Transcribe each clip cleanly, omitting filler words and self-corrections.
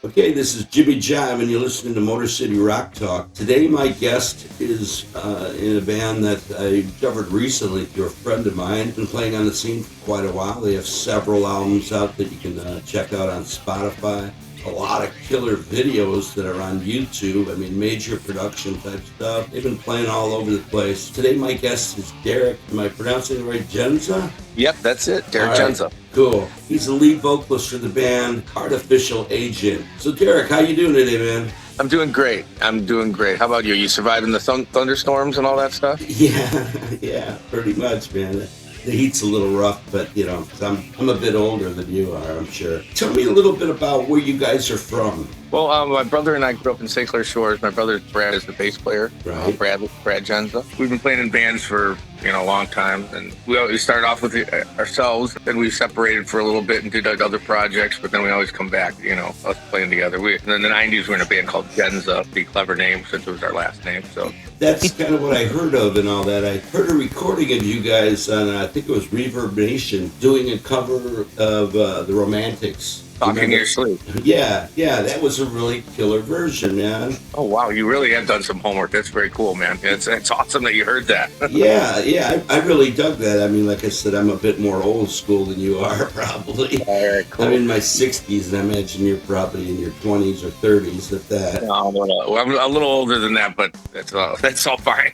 Okay, this is Jimmy Jam, and you're listening to Motor City Rock Talk. Today, my guest is in a band that I discovered recently through a friend of mine. Been playing on the scene for quite a while. They have several albums out that you can check out on Spotify. A lot of killer videos that are on YouTube. I mean, major production type stuff. They've been playing all over the place. Today, my guest is Derek. Am I pronouncing it right? Jendza? Yep, that's it. Derek Jendza. Cool. He's the lead vocalist for the band Artifical Agent. So, Derek, how you doing today, man? I'm doing great. How about you? You surviving the thunderstorms and all that stuff? Yeah, pretty much, man. The heat's a little rough, but, you know, I'm a bit older than you are, I'm sure. Tell me a little bit about where you guys are from. Well, my brother and I grew up in St. Clair Shores. My brother, Brad, is the bass player. Right. Brad Jendza. We've been playing in bands for, a long time. And we always started off with ourselves. Then we separated for a little bit and did other projects. But then we always come back, us playing together. And in the 90s, we were in a band called Jendza. Pretty clever name since it was our last name. So that's kind of what I heard of and all that. I heard a recording of you guys on, I think it was Reverb Nation, doing a cover of The Romantics. Talking in Your Sleep. Yeah, that was a really killer version, man. Oh, wow, you really have done some homework. That's very cool, man. It's awesome that you heard that. Yeah, I really dug that. I mean, like I said, I'm a bit more old school than you are, probably. All right, cool. I'm in my 60s, and I imagine you're probably in your 20s or 30s, if that. No, I'm a little older than that, but that's all fine.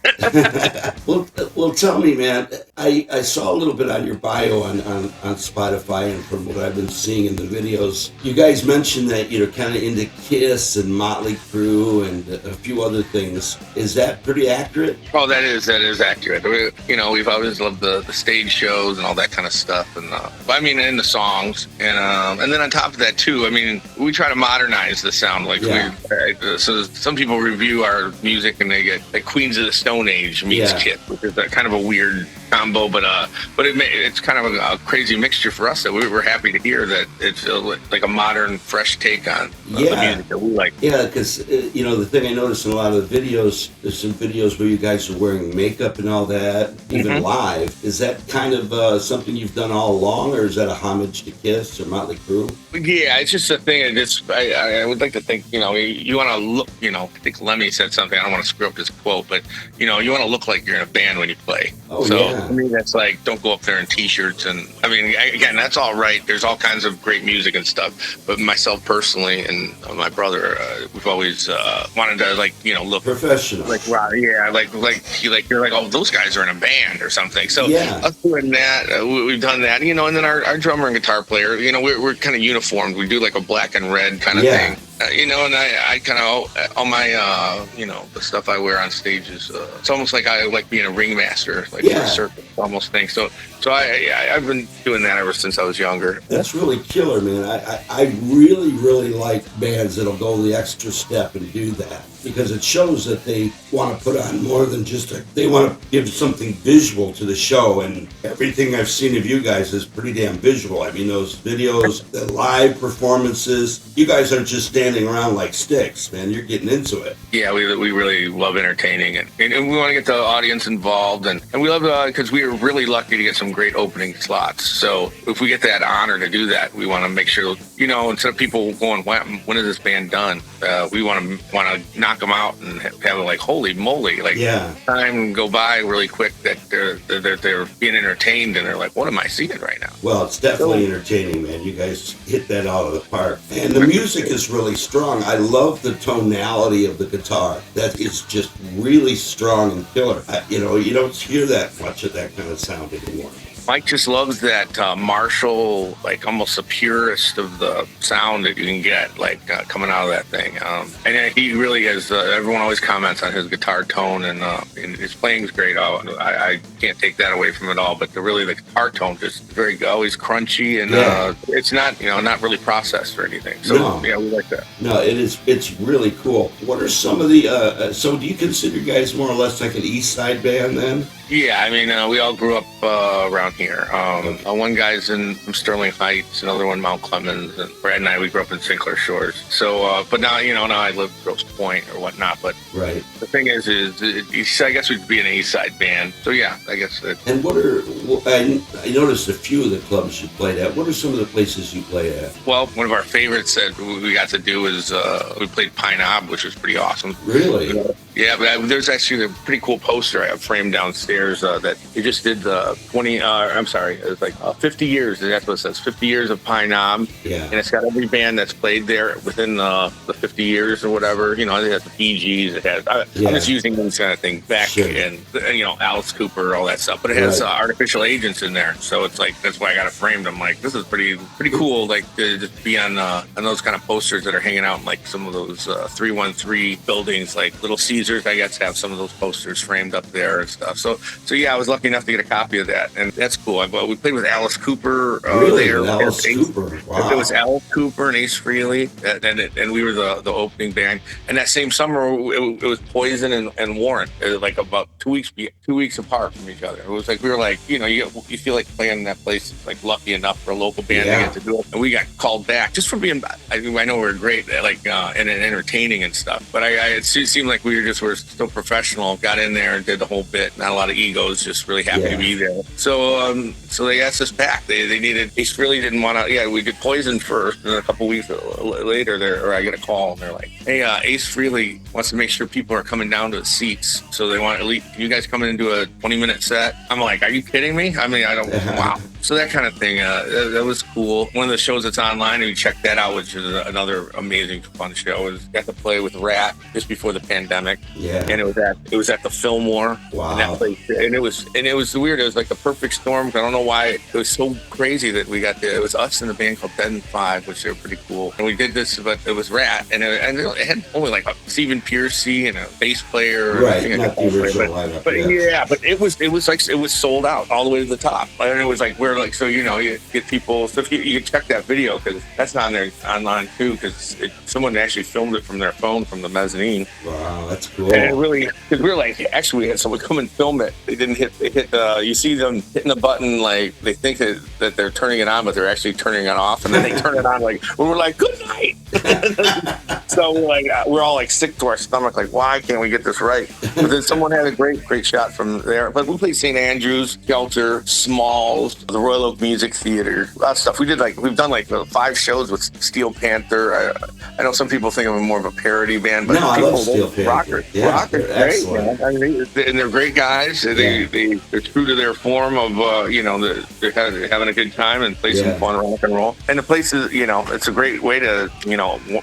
Well, tell me, man, I saw a little bit on your bio on Spotify, and from what I've been seeing in the videos, you guys mentioned that you're kind of into Kiss and Motley Crue and a few other things. Is that pretty accurate? Oh, that is accurate. We've always loved the stage shows and all that kind of stuff, and and the songs, and then on top of that too, I mean, we try to modernize the sound. So some people review our music and they get like Queens of the Stone Age meets Kiss, which is kind of a weird combo, but it's kind of a crazy mixture for us that we were happy to hear that it's like a modern, fresh take on the music that we like. Yeah, because the thing I noticed in a lot of the videos, there's some videos where you guys are wearing makeup and all that, even live. Is that kind of something you've done all along, or is that a homage to Kiss or Motley Crue? Yeah, it's just a thing. I would like to think, you want to look, I think Lemmy said something, I don't want to screw up his quote, but, you want to look like you're in a band when you play. Oh, so, yeah. I mean, that's like, don't go up there in T-shirts. And, I mean, again, that's all right. There's all kinds of great music and stuff. But myself personally and my brother, we've always wanted to, look professional. Like, wow, yeah, like you're like, oh, those guys are in a band or something. So, us doing that, we've done that, and then our drummer and guitar player, we're kind of uniformed. We do like a black and red kind of thing. And I kind of, all my, the stuff I wear on stage is, it's almost like I like being a ringmaster, like for a circus almost thing. So I've been doing that ever since I was younger. That's really killer, man. I really, really like bands that'll go the extra step and do that, because it shows that they want to put on more than just they want to give something visual to the show, and everything I've seen of you guys is pretty damn visual. I mean, those videos, the live performances, you guys aren't just standing around like sticks, man. You're getting into it. Yeah, we really love entertaining, and we want to get the audience involved, and we love because we are really lucky to get some great opening slots. So if we get that honor to do that, we want to make sure, instead of people going, when is this band done? We want to knock them out and have it like, holy moly, like time go by really quick that they're being entertained and they're like, what am I seeing right now? Well, it's definitely entertaining, man. You guys hit that out of the park, and the music is really strong. I love the tonality of the guitar. That is just really strong and killer. You don't hear that much of that kind of sound anymore. Mike just loves that Marshall, like almost the purest of the sound that you can get, like coming out of that thing. And he really has, everyone always comments on his guitar tone, and his playing is great. I can't take that away from it all, but the guitar tone is very, always crunchy, and it's not, not really processed or anything. So, we like that. No, it's really cool. What are some of the, so do you consider you guys more or less like an East Side band then? Yeah, I mean, we all grew up around here. One guy's from Sterling Heights, another one Mount Clemens, and Brad and I, we grew up in St. Clair Shores. So, but now, now I live in Grosse Pointe or whatnot. But right. The thing is I guess we'd be an East Side band. So yeah, I guess. And I noticed a few of the clubs you played at. What are some of the places you played at? Well, one of our favorites that we got to do is we played Pine Knob, which was pretty awesome. Really? Yeah, but there's actually a pretty cool poster I have framed downstairs that they just did the 50 years. That's what it says, 50 years of Pine Knob. Yeah. And it's got every band that's played there within the 50 years or whatever. It has the Bee Gees. It has, I'm just using this kind of thing, Beck and Alice Cooper, all that stuff. But it has Artifical Agents in there. So it's like, that's why I got it framed. I'm like, this is pretty cool, like to just be on those kind of posters that are hanging out in like some of those 313 buildings, like Little Caesars. I got to have some of those posters framed up there and stuff. So yeah, I was lucky enough to get a copy of that, and that's cool. We played with Alice Cooper really? there. Alice Cooper. Wow. It was Alice Cooper and Ace Frehley, and we were the opening band. And that same summer, it was Poison and Warren, like about 2 weeks apart from each other. It was like we were like, you feel like playing in that place, like lucky enough for a local band to get to do it. And we got called back just for being. I know we were great, like and entertaining and stuff. But it seemed like we were so professional. Got in there and did the whole bit. Not a lot of egos. Just really happy to be there. So they asked us back. They needed. Ace really didn't want to. Yeah, we did Poison first, and then a couple weeks later, I get a call and they're like, "Hey, Ace Frehley wants to make sure people are coming down to the seats. So they want at least you guys come in and do a 20-minute set." I'm like, "Are you kidding me?" I mean, I don't. Wow. So that kind of thing, that was cool. One of the shows that's online, and you check that out, which is another amazing, fun show. Is got to play with Rat just before the pandemic. Yeah. And it was at the Fillmore. Wow. And that place, and it was weird. It was like the perfect storm. I don't know why it was so crazy that we got there. It was us and a band called Dead and Five, which they were pretty cool. And we did this, but it was Rat, and it had only like Stephen Piercy and a bass player. Right. Not the original lineup. But but it was sold out all the way to the top. And it was like you get people. So if you can check that video because that's not there online too. Because someone actually filmed it from their phone from the mezzanine. Wow, that's cool. And it really, because we were like, actually, we had someone come and film it. They didn't hit. You see them hitting the button like they think that they're turning it on, but they're actually turning it off, and then they turn it on like we're like, good night. So we're all like sick to our stomach, like why can't we get this right? But then someone had a great shot from there. But we played St. Andrews, Shelter, Smalls, the Royal Oak Music Theater, a lot of stuff. We've done like 5 shows with Steel Panther. I know some people think I'm more of a parody band, but I love Steel Panther. Rockers, great, man. I mean, and they're great guys. They're true to their form of they're having a good time and play some fun rock and roll. And the place is it's a great way to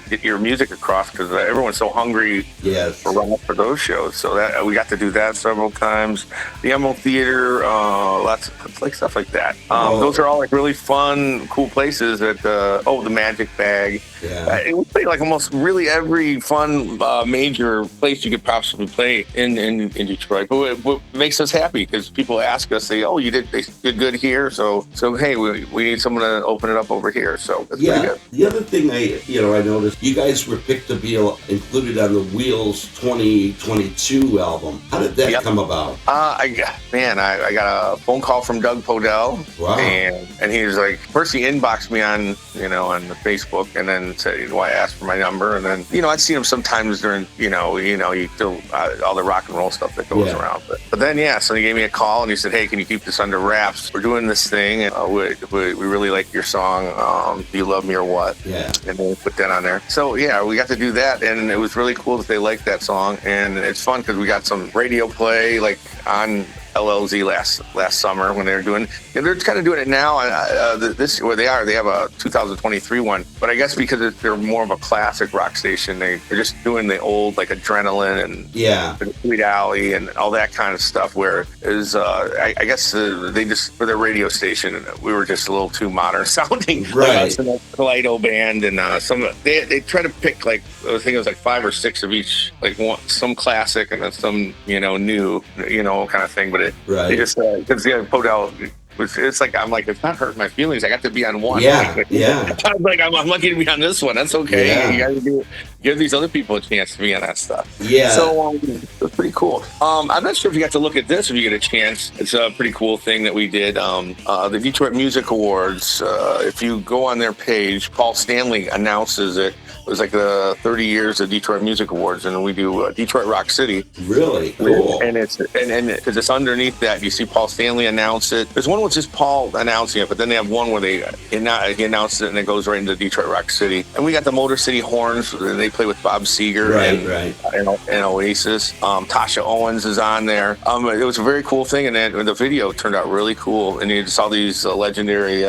get your music across because everyone's so hungry for those shows. So that we got to do that several times. The Emerald Theater, lots of like stuff like that. Those are all like really fun, cool places. At the Magic Bag. Yeah. We played like almost really every fun major place you could possibly play in Detroit. But what makes us happy because people ask us, they did good here, so hey, we need someone to open it up over here. So that's pretty good. The other thing I noticed, you guys were picked to be included on the Wheels 2022 album. How did that come about? I got a phone call from Doug Podell. Wow. And he was like, first he inboxed me on the Facebook, and then said, I asked for my number, and then I'd seen him sometimes during you still all the rock and roll stuff that goes around. But then so he gave me a call and he said, hey, can you keep this under wraps? We're doing this thing, and we really like your song, Do You Love Me or What? Yeah. And then we put that on there. So we got to do that, and it was really cool that they liked that song, and it's fun because we got some radio play like on LLZ last summer when they were doing. They're kind of doing it now. They have a 2023 one, but I guess because they're more of a classic rock station, they're just doing the old like Adrenaline and Sweet Alley and all that kind of stuff. Where is I guess they just for their radio station, we were just a little too modern sounding. Right. Like us and Kaleido band and they try to pick like I think it was like 5 or 6 of each, like some classic and then some new kind of thing. But they just because Podell it's like I'm like it's not hurting my feelings. I got to be on one. Yeah, yeah, I'm like I'm lucky to be on this one. That's okay. yeah, You got to give these other people a chance to be on that stuff. yeah. So it's pretty cool. I'm not sure if you got to look at this if you get a chance. It's a pretty cool thing that we did. The Detroit Music Awards. If you go on their page, Paul Stanley announces it. It was like the 30 years of Detroit Music Awards, and we do Detroit Rock City. Really cool. And it's because it's underneath that. You see Paul Stanley announce it. There's one with just Paul announcing it, but then they have one where he announced it and it goes right into Detroit Rock City. And we got the Motor City Horns, and they play with Bob Seger and Oasis. Tasha Owens is on there. It was a very cool thing, and then the video turned out really cool. And you saw these legendary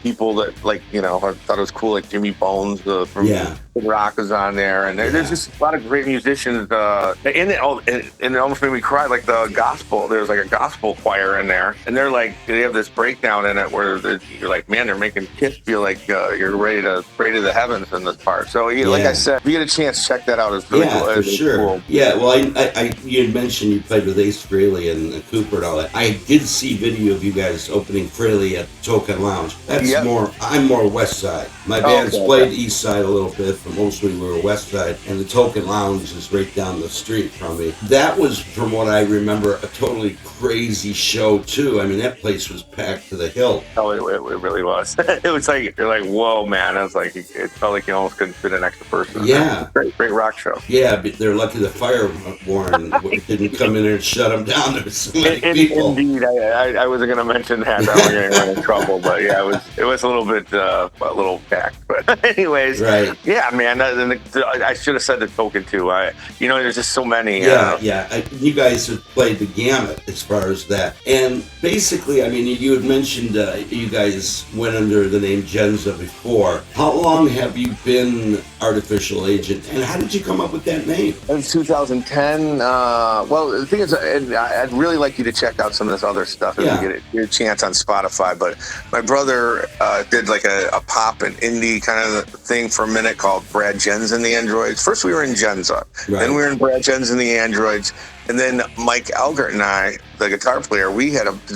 people that I thought it was cool, like Jimmy Bones from Rock is on there, and there's just a lot of great musicians. And it almost made me cry. Like the gospel, there's like a gospel choir in there, and they have this breakdown in it where you're like, man, they're making kids feel like you're ready to pray to the heavens in this part. So like I said, if you get a chance, check that out. It's really cool. For sure. Cool. Yeah, well, you had mentioned you played with Ace Frehley and Cooper and all that. I did see video of you guys opening Frehley at Token Lounge. I'm more West Side. My band's played East Side a little bit, but mostly we were West Side, and the Token Lounge is right down the street from me. That was, from what I remember, a totally crazy show too. I mean, that place was packed to the hilt. Oh, it really was. It was like, you're like, whoa, man. I was like, it felt like you almost couldn't fit an extra person. Yeah. Great rock show. Yeah, but they're lucky the fire warden didn't come in there and shut them down. There were so many people. Indeed, I wasn't going to mention that. I was going to run in trouble, but yeah, it was a little bit, a little packed. But anyways, right. Yeah, man. I should have said the Token too. There's just so many. You guys have played the gamut as far as that. And basically, I mean, you had mentioned you guys went under the name Jendza before. How long have you been Artifical Agent, and how did you come up with that name? In 2010. Well, the thing is, I'd really like you to check out some of this other stuff if you get a chance on Spotify. But my brother did like a pop and indie kind of thing for a minute called Brad Jendza and the Androids. First we were in Jendza, then we were in Brad Jendza and the Androids, and then Mike Elgert and I, the guitar player,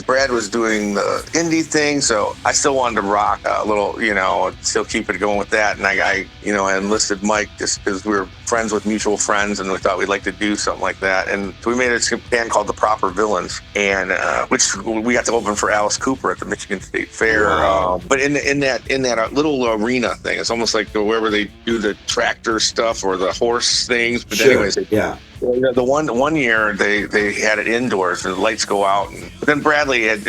Brad was doing the indie thing, so I still wanted to rock a little, still keep it going with that. And I enlisted Mike just because we were friends with mutual friends, and we thought we'd like to do something like that. And so we made a band called The Proper Villains, and which we got to open for Alice Cooper at the Michigan State Fair. Wow. But in that little arena thing, it's almost like wherever they do the tractor stuff or the horse things. But anyways, the one year they had it indoors and the lights go out, but then Bradley had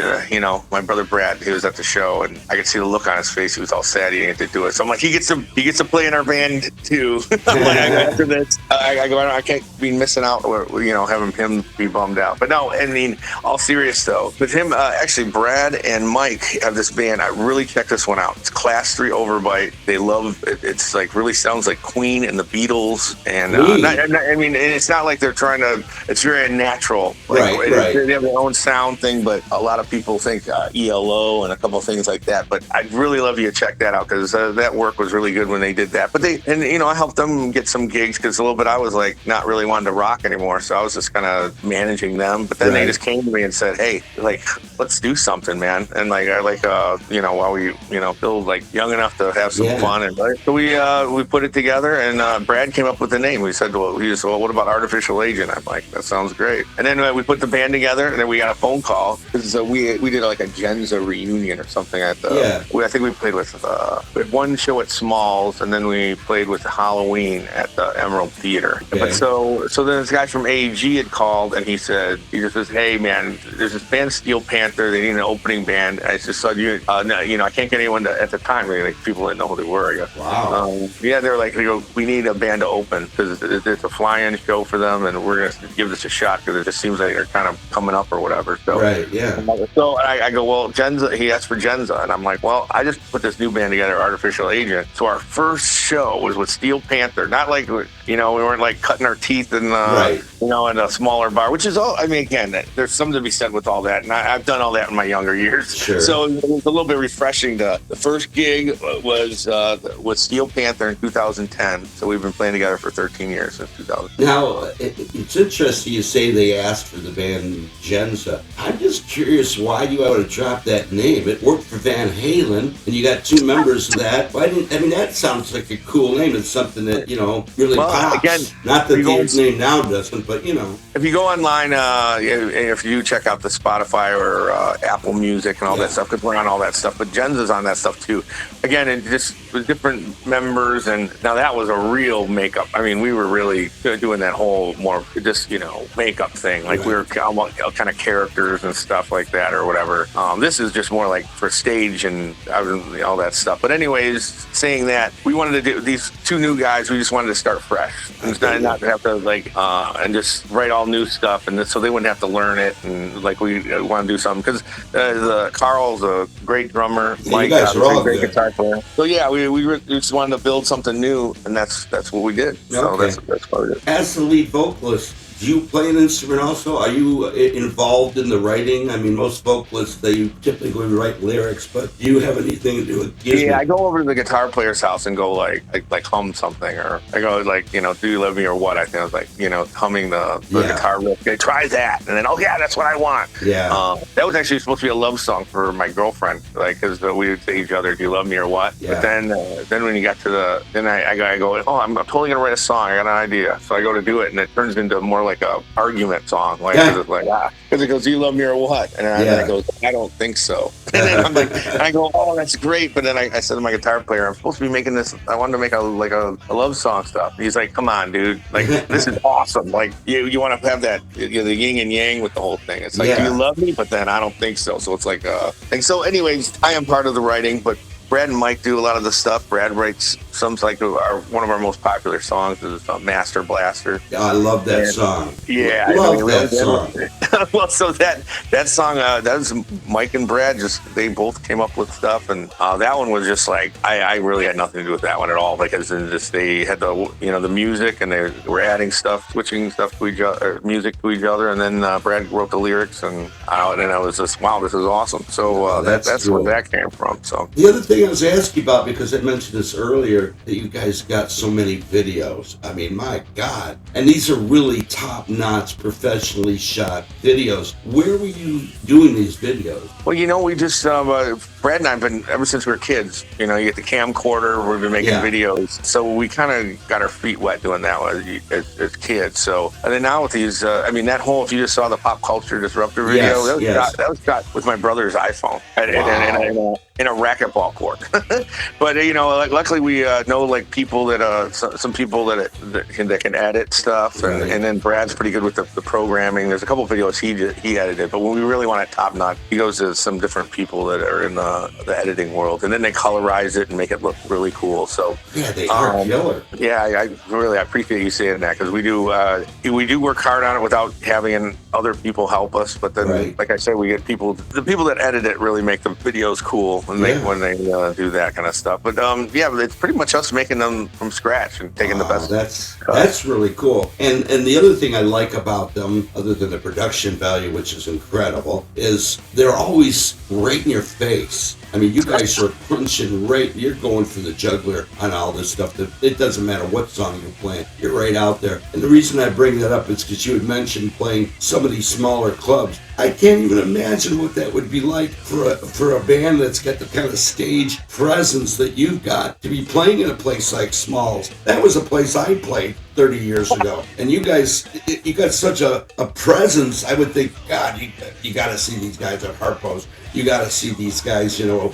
my brother Brad, he was at the show, and I could see the look on his face. He was all sad he didn't get to do it. So I'm like, he gets to play in our band too. I'm like, after this, I can't be missing out, having him be bummed out. But no, I mean, all serious though, with him, actually Brad and Mike have this band. I really check this one out. It's Class 3 Overbite. They love it. It's like really sounds like Queen and the Beatles, and it's not like they're trying to. It's very natural. Like, right. They have their own sound thing, but a lot of people think ELO and a couple of things like that. But I'd really love you to check that out, because that work was really good when they did that. But I helped them get some gigs, because a little bit I was like not really wanting to rock anymore, so I was just kind of managing them. But then they just came to me and said, "Hey, like, let's do something, man." And while we still like young enough to have some fun, and so we put it together, and Brad came up with the name. We said, well, what about Artifical Agent? I'm like, that sounds great. And then we put the band together, and then we got a phone call, because we did like a Jendza reunion or something at the. I think we played with we had one show at Smalls, and then we played with Halloween at the Emerald Theater. Okay. But so then this guy from AEG had called, and he just says, "Hey man, there's this band Steel Panther. They need an opening band." I just said, I can't get anyone to, at the time, like people didn't know who they were, I guess. Wow. They're like, we need a band to open, because it's a fly-in show for them, and we're going to give this a shot, because it just seems like they're kind of coming up or whatever. So, So I go, well, Jendza, he asked for Jendza, and I'm like, well, I just put this new band together, Artifical Agent. So our first show was with Steel Panther. Not like, we weren't like cutting our teeth in, in a smaller bar, which is all, I mean, again, there's something to be said with all that. And I've done all that in my younger years. Sure. So it was a little bit refreshing. The first gig was with Steel Panther in 2010. So we've been playing together for 13 years since 2000. Now, it's interesting you say they asked for the band Jendza. I'm just curious why you would have dropped that name. It worked for Van Halen, and you got 2 members of that. Why didn't? I mean, that sounds like a cool name. It's something that really pops. Again, not that the name now doesn't, but If you go online, if you check out the Spotify or Apple Music and all that stuff, because we're on all that stuff, but Jendza's on that stuff too. Again, it just with different members, and now that was a real makeup. I mean, we were really doing that whole more just makeup thing, like we were kind of characters and stuff like that or whatever. This is just more like for stage and all that stuff. But anyways, saying that, we wanted to do these 2 new guys. We just wanted to start fresh, and not to have to and just write all new stuff, and so they wouldn't have to learn it. And we want to do something because Carl's a great drummer. Mike, you guys are all great good. guitar player. So we just wanted to build something new, and that's what we did. So that's part of it. As the lead vocalist, do you play an instrument also? Are you involved in the writing? I mean, most vocalists, they typically write lyrics, but do you have anything to do with music? Yeah, I go over to the guitar player's house and go like hum something, or I go do you love me or what? I think I was humming the guitar riff. Okay, try that, and then that's what I want. Yeah. That was actually supposed to be a love song for my girlfriend, because we would say each other, do you love me or what? Yeah. But then when you got to I go, I'm totally gonna write a song. I got an idea, so I go to do it, and it turns into more like a argument song, because it goes, do you love me or what? And then it goes, I don't think so. And then I'm like, and I go, oh, that's great. But then I said to my guitar player, I'm supposed to be making this. I wanted to make a love song stuff. He's like, come on, dude, this is awesome. You want to have that the yin and yang with the whole thing. It's do you love me? But then I don't think so. So it's and so anyways, I am part of the writing, but Brad and Mike do a lot of the stuff. Brad writes some one of our most popular songs is Master Blaster. Yeah, I love that song. Yeah, I love that song. Well, so that song, that was Mike and Brad. They both came up with stuff, and that one was just I really had nothing to do with that one at all, because they had the music, and they were adding stuff, switching stuff to each other, music to each other, and then Brad wrote the lyrics, and I was just, wow, this is awesome. So that's cool. where that came from. So the other thing I was asking about, because I mentioned this earlier, that you guys got so many videos. I mean, my God. And these are really top-notch, professionally shot videos. Where were you doing these videos? Well, we just, Brad and I have been, ever since we were kids, you get the camcorder, we've been making videos. So we kind of got our feet wet doing that as kids. So, and then now with these, that whole, if you just saw the Pop Culture Disruptor video, that was shot with my brother's iPhone in a racquetball court. But luckily we know people that some people that can edit stuff, and then Brad's pretty good with the programming. There's a couple of videos he edited, but when we really want it top notch, he goes to some different people that are in the editing world, and then they colorize it and make it look really cool. So they are killer. Yeah, I appreciate you saying that, because we do work hard on it without having other people help us. But then, like I said, we get the people that edit it really make the videos cool when they do that kind of stuff. But it's pretty much us making them from scratch and taking the best. That's really cool. And the other thing I like about them, other than the production value, which is incredible, is they're always right in your face. I mean, you guys are punching right. You're going for the juggler on all this stuff. It doesn't matter what song you're playing. You're right out there. And the reason I bring that up is because you had mentioned playing some of these smaller clubs. I can't even imagine what that would be like for a band that's got the kind of stage presence that you've got, to be playing in a place like Smalls. That was a place I played 30 years ago. And you guys, you got such a presence. I would think, God, you got to see these guys at Harpo's. You got to see these guys, bigger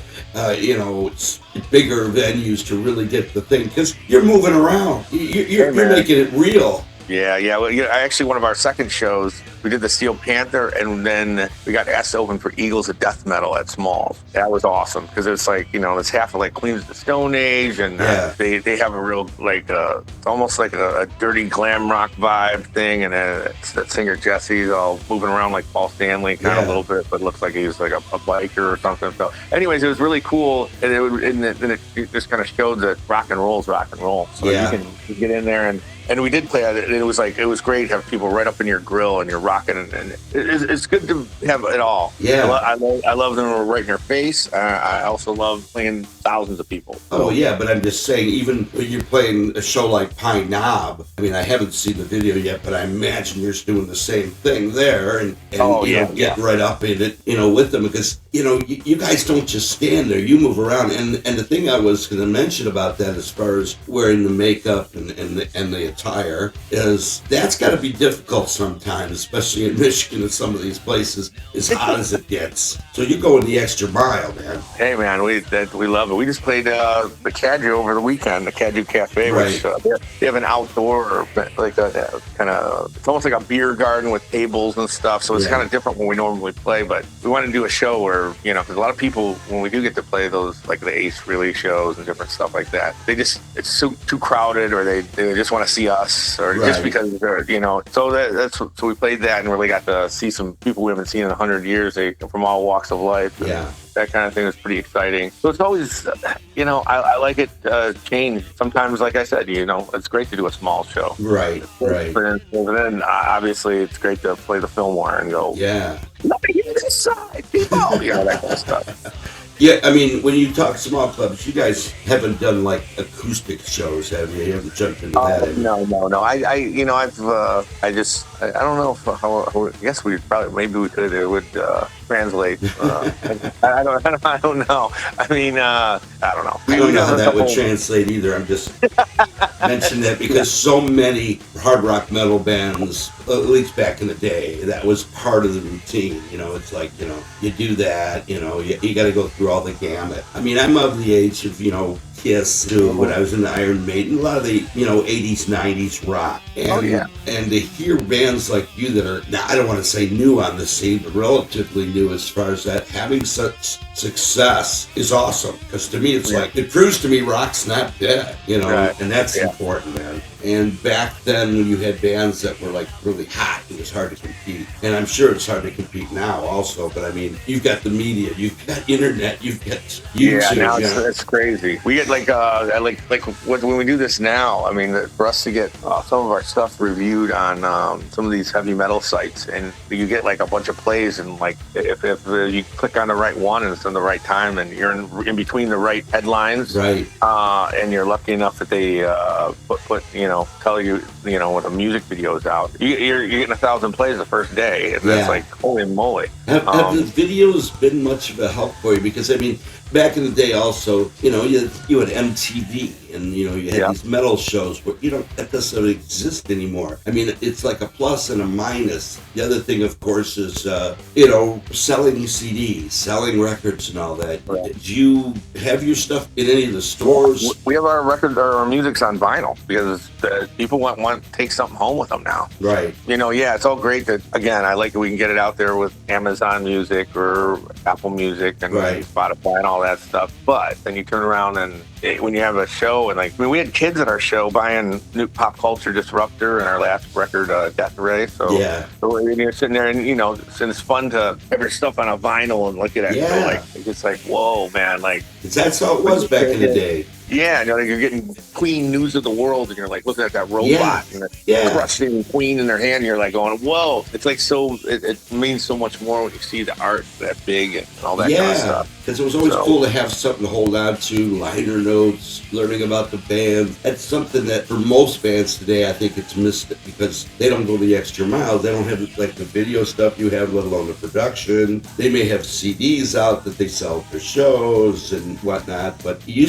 venues to really get the thing, because you're moving around. You're making it real. Yeah. Well, actually, one of our second shows, we did the Steel Panther, and then we got asked to open for Eagles of Death Metal at Smalls. That was awesome, because it's it's half of Queens of the Stone Age, and they have a real it's almost like a dirty glam rock vibe thing, and that singer Jesse's all moving around like Paul Stanley kind of a little bit, but looks like he's like a biker or something. So, anyways, it was really cool, and it just kind of showed that rock and roll is rock and roll. So you can get in there and and we did play it. It was great to have people right up in your grill and you're rocking, and it's good to have it all. Yeah. I love them right in your face. I also love playing thousands of people. Oh yeah, but I'm just saying, even when you're playing a show like Pine Knob, I mean, I haven't seen the video yet, but I imagine you're doing the same thing there, and get right up in it, with them, because you guys don't just stand there, you move around, and the thing I was going to mention about that, as far as wearing the makeup and the attire, is that's got to be difficult sometimes, especially in Michigan and some of these places, as hot as it gets. So you're going the extra mile, man. Hey man, we love it. We just played the Cadu over the weekend, the Cadu Cafe, right. Which they have an outdoor, like a kind of, it's almost like a beer garden with tables and stuff. So it's kind of different when we normally play. But we want to do a show where, because a lot of people, when we do get to play those, like the Ace Relay shows and different stuff like that, it's too crowded, or they just want to see us, or just because they're, so so we played that and really got to see some people we haven't seen in 100 years. They come from all walks of life. Yeah. That kind of thing is pretty exciting. So it's always, I like it change. Sometimes, like I said, it's great to do a small show. Right. And then obviously it's great to play the Fillmore and go, yeah, let me hear this side, people, that kind of stuff. Yeah, I mean, when you talk small clubs, you guys haven't done like acoustic shows, have you? You haven't jumped into that. No. I don't know how. I guess maybe we could. It would translate. I don't know. I mean, I don't know. I don't know how that would translate either. I'm just mentioning that because so many hard rock metal bands, at least back in the day, that was part of the routine. It's like, you do that, you got to go through all the gamut. I mean, I'm of the age of, Kiss, when I was in the Iron Maiden, a lot of the, 80s, 90s rock. And, and to hear bands like you that are, now I don't want to say new on the scene, but relatively new as far as that, having such success is awesome. Because to me, it's like, it proves to me rock's not dead, and that's important, man. And back then, when you had bands that were like really hot, it was hard to compete. And I'm sure it's hard to compete now also, but I mean, you've got the media, you've got internet, you've got YouTube. Yeah, now it's crazy. We get when we do this now, I mean, for us to get some of our stuff reviewed on some of these heavy metal sites, and you get like a bunch of plays, and like if you click on the right one and it's in the right time, and you're in between the right headlines, right? And you're lucky enough that they put tell you when a music video is out, you're getting 1,000 plays the first day, and that's like, holy moly. Have the videos been much of a help for you? Because I mean, back in the day also, you had MTV, and you had these metal shows, but that doesn't exist anymore. I mean, it's like a plus and a minus. The other thing, of course, is selling CDs, selling records, and all that. Right. Do you have your stuff in any of the stores? We have our records, our music's on vinyl, because people want to take something home with them now. Right. It's all great that, again, I like that we can get it out there with Amazon Music or Apple Music and Spotify and all that stuff. But then you turn around and when you have a show, and we had kids at our show buying new Pop Culture Disruptor and our last record, Death Ray. So you're sitting there, and it's fun to have your stuff on a vinyl and look at it. Yeah. So it's like, whoa, man! That's how it was back in the day. Yeah, you're getting Queen News of the World, and you're like looking at that robot and crushing Queen in their hand, and you're like going, whoa! It's like it means so much more when you see the art that big and all that kind of stuff. Because it was always cool to have something to hold on to, liner notes, learning about the band. That's something that for most bands today, I think it's missed because they don't go the extra mile. They don't have like the video stuff you have, let alone the production. They may have CDs out that they sell at their shows and whatnot, but you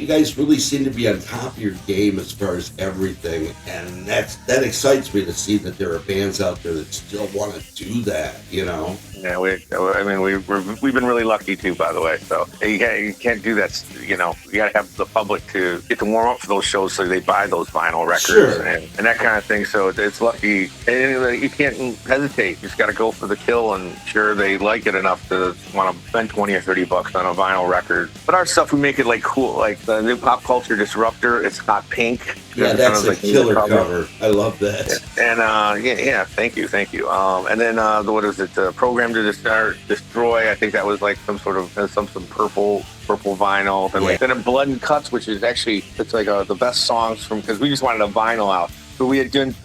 guys really seem to be on top of your game as far as everything, and that excites me to see that there are bands out there that still want to do that, Yeah, we've been really lucky too, by the way. So you can't do that. You got to have the public to get to warm up for those shows, so they buy those vinyl records and that kind of thing. So it's lucky, and you can't hesitate. You just got to go for the kill, and sure they like it enough to want to spend $20 or $30 on a vinyl record. But our stuff, we make it like cool, like the new Pop Culture Disruptor. It's hot pink. Yeah, that's a killer cover. I love that. And thank you. And then what is it? The Program Time to Destroy. I think that was like some sort of some purple vinyl. And then in Blood and Cuts, which is actually it's like the best songs from because we just wanted a vinyl out. So we had done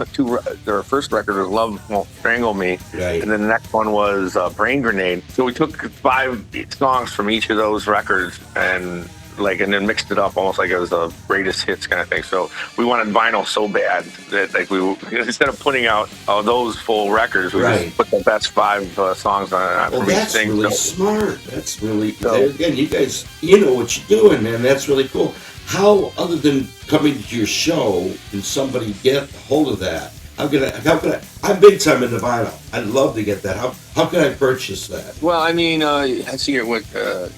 their first record was Love Won't Strangle Me, Right. and then the next one was Brain Grenade. So we took 5 songs from each of those records and then mixed it up almost like it was a greatest hits kind of thing. So we wanted vinyl so bad that like instead of putting out those full records, we just put the best 5 songs on. Well, that's really smart. That's really again, you guys, you know what you're doing, man. That's really cool. How, other than coming to your show, can somebody get a hold of that? How can I? I'm big time into vinyl. I'd love to get that. How can I purchase that? Well, I mean, I see what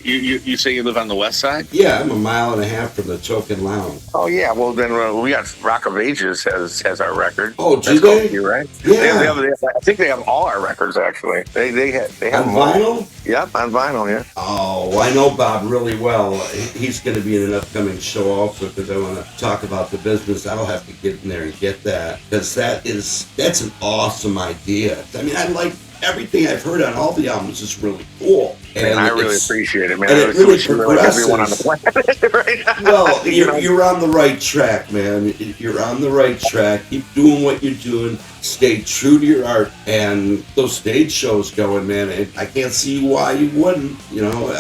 you say you live on the west side? Yeah, I'm a mile and a half from the Token Lounge. Oh yeah, well then we got Rock of Ages has our record. Oh, do they? You're right. Yeah. I think they have all our records actually. They have on vinyl. Yep, on vinyl. Yeah. Oh, I know Bob really well. He's going to be in an upcoming show also because I want to talk about the business. I'll have to get in there and get that because that's an awesome idea. I mean, I like everything I've heard on all the albums is really cool. And I really appreciate it, man. And it really like everyone on the planet right now. Well, you're on the right track, man. You're on the right track. Keep doing what you're doing. Stay true to your art. And those stage shows going, man, I can't see why you wouldn't. You know,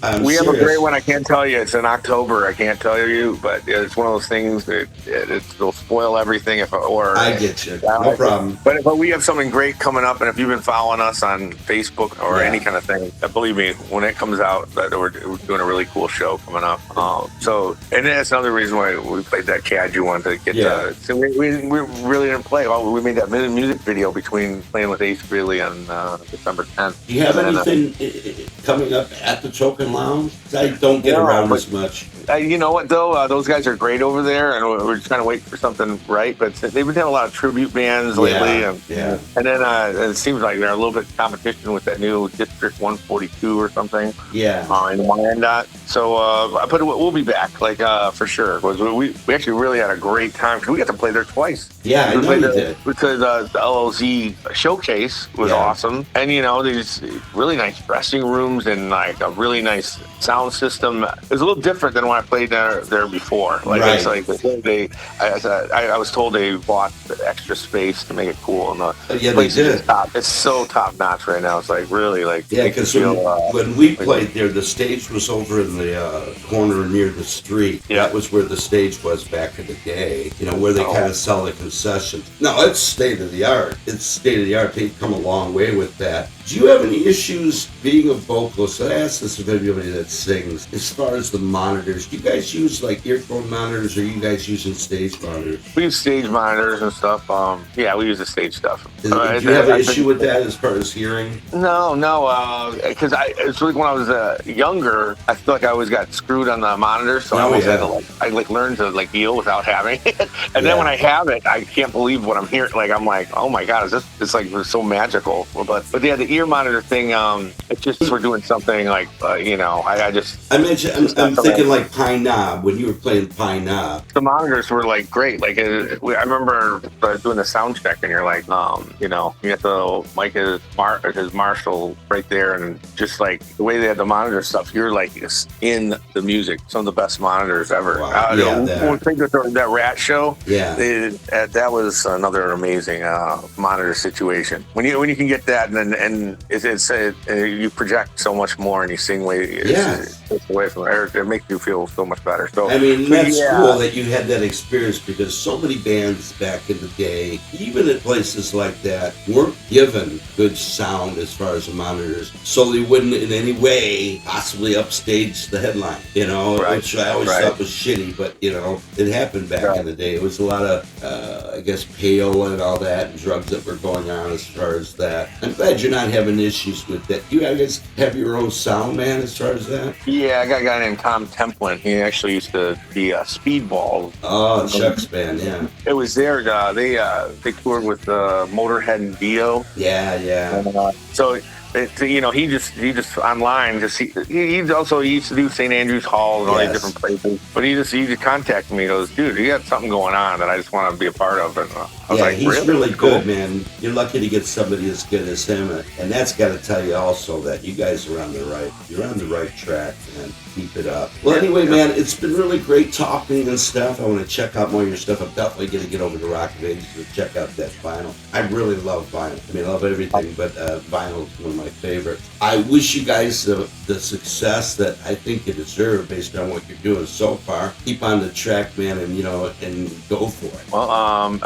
I'm we serious. have a great one. I can't tell you. It's in October. I can't tell you, but it's one of those things that it'll spoil everything. I get you. No problem. But we have something great coming up, and if you've been following us on Facebook or any kind of thing, believe me, when it comes out, we're doing a really cool show coming up. And that's another reason why we played that Kaiju one to get. So we really didn't play. Well, we made that music video between playing with Ace Frehley on December 10th. Do you have anything coming up at the Token Lounge? I don't get around as much. You know what though? Those guys are great over there, and we're just trying to wait for something right. But they've been having a lot of tribute bands lately, and then it seems like they're a little bit competition with that new District 142 or something. Yeah. In Wyandotte. So, but we'll be back, for sure. We actually really had a great time because we got to play there twice. Yeah, I know you did. Because the LOZ showcase was awesome, and these really nice dressing rooms and like a really nice sound system. It was a little different than when I played there before. It's like I was told they bought the extra space to make it cool, and the place is top. It's so top notch right now. It's like really because when we played there, the stage was over in the corner near the street. Yeah. That was where the stage was back in the day. Where they kind of sell the concessions. No, it's state of the art. It's state of the art. They've come a long way with that. Do you have any issues being a vocalist? I ask this of everybody that sings. As far as the monitors, do you guys use like earphone monitors, or are you guys using stage monitors? We use stage monitors and stuff. We use the stage stuff. Do you have an issue with that as far as hearing? No, because it's like when I was younger, I feel like I always got screwed on the monitor, so I had to learn to deal without having it. And then when I have it, I can't believe what I'm hearing. I'm like, oh my god, it's like so magical. But yeah, the ear monitor thing, it's just we're doing something I'm thinking like Pine Knob, when you were playing Pine Knob. The monitors were great. I remember doing the sound check, and you're like, you have the mic his Marshall right there, and just the way they had the monitor stuff, you're in the music. Some of the best monitors ever. Wow. That Rat show, that was another amazing monitor situation. When you can get that, and you project so much more, and you sing away from it. It makes you feel so much better. So that's cool that you had that experience, because so many bands back in the day, even at places like that, weren't given good sound as far as the monitors, so they wouldn't in any way possibly upstage the headline, which I always thought was shitty, but it happened back in the day. It was a lot of payola and all that, and drugs that were going on as far as that. I'm glad you're not having issues with that. You guys have your own sound man as far as that? Yeah, I got a guy named Tom Templin. He actually used to be Speedball. Oh, Chuck's band, yeah. It was there. They toured with Motorhead and Dio. Yeah. And, so he just online, he also used to do St. Andrews Hall and all these different places, but he just contacted me. He goes, dude, you got something going on that I just want to be a part of. And I was like, he's really good, man. You're lucky to get somebody as good as him, and that's got to tell you also that you guys are on the right track, man. Keep it up. Well, anyway, man, it's been really great talking and stuff. I want to check out more of your stuff. I'm definitely going to get over to Rock of Ages to check out that vinyl. I really love vinyl. I mean, I love everything, but vinyl is one of my favorites. I wish you guys the success that I think you deserve based on what you're doing so far. Keep on the track, man, and go for it. Well,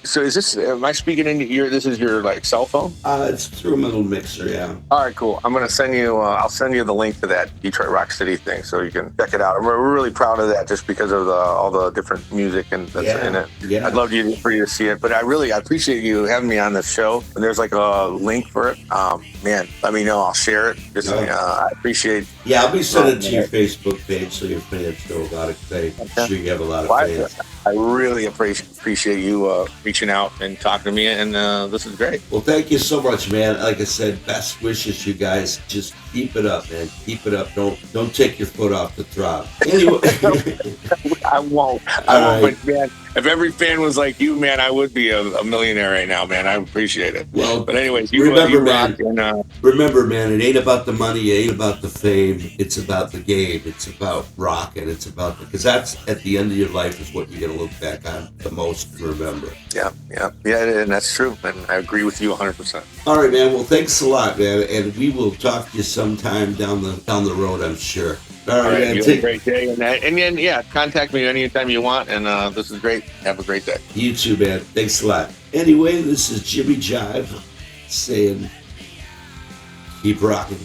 so is this? Am I speaking in your? This is your like cell phone? It's through a little mixer, yeah. All right, cool. I'm gonna send you. I'll send you the link to that Detroit Rock City thing, so you can check it out. We're really proud of that, just because of all the different music and that's in it. Yeah. I'd love for you to see it, but I appreciate you having me on this show. And there's like a link for it. Man, let me know. I'll share it. I appreciate. Yeah, I'll be sending it to your Facebook page so your fans know about it. I'm sure you have a lot of fans. I really appreciate you reaching out and talking to me, and this is great. Well, thank you so much, man. Like I said, best wishes, you guys. Just keep it up, man. Keep it up. Don't take your foot off the throttle. Anyway, I won't. But man, if every fan was like you, man, I would be a millionaire right now, man. I appreciate it. Well, but anyways, remember, man, it ain't about the money, it ain't about the fame. It's about the game. It's about rocking. It's about because that's at the end of your life is what you're gonna look back on the most and remember. Yeah, and that's true. And I agree with you 100%. All right, man. Well, thanks a lot, man, and we will talk to you sometime down the road, I'm sure. All right, man. You have a great day, and then contact me anytime you want. And this is great. Have a great day. You too, man. Thanks a lot. Anyway, this is Jimmy Jive saying, keep rocking.